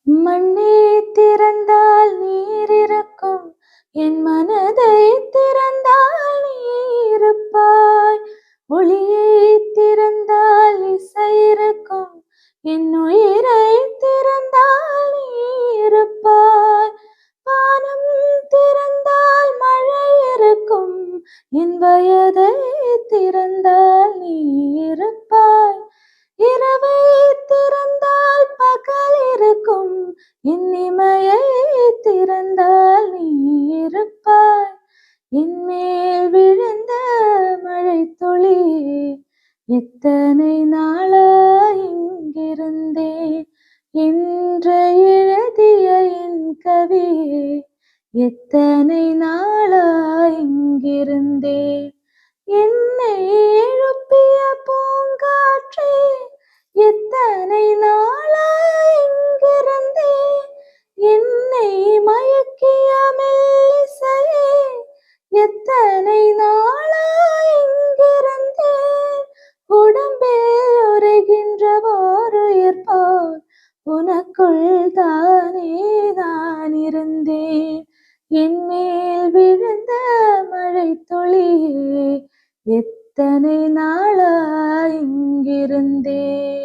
மண்ணே திறந்தால் நீர் இருக்கும், என் மனதை திறந்தால் நீ இருப்பாய். ஒளியை திறந்தால் இசை இருக்கும், என் உயிரை திறந்தால் நீ இருப்பாய். வானம் திறந்தால் மழை இருக்கும், என் வயதை திறந்தால் நீ இருப்பாய். இரவை திறந்தால் பகல் இருக்கும், என் இமையை திறந்தால் நீ இருப்பாய். என் மேல் விழுந்த மழை துளியே, எத்தனை நாளாய் இங்கிருந்தேன் என்று எழுதிய என் கவியே, எத்தனை நாளாய் இங்கிருந்தேன். என்னை எழுப்பிய பூங்காற்றே, எத்தனை நாளாய் இங்கிருந்தேன். என்னை மயக்கிய மெல்லிசையே, எத்தனை நாளாய் இங்கிருந்தேன். உடம்பில் உரைகின்ற ஓருயிர் போல் உனக்குள் தானே நான் இருந்தேன். என் மேல் விழுந்த மழை துளியே, எத்தனை நாளாய் இங்கிருந்தேன்.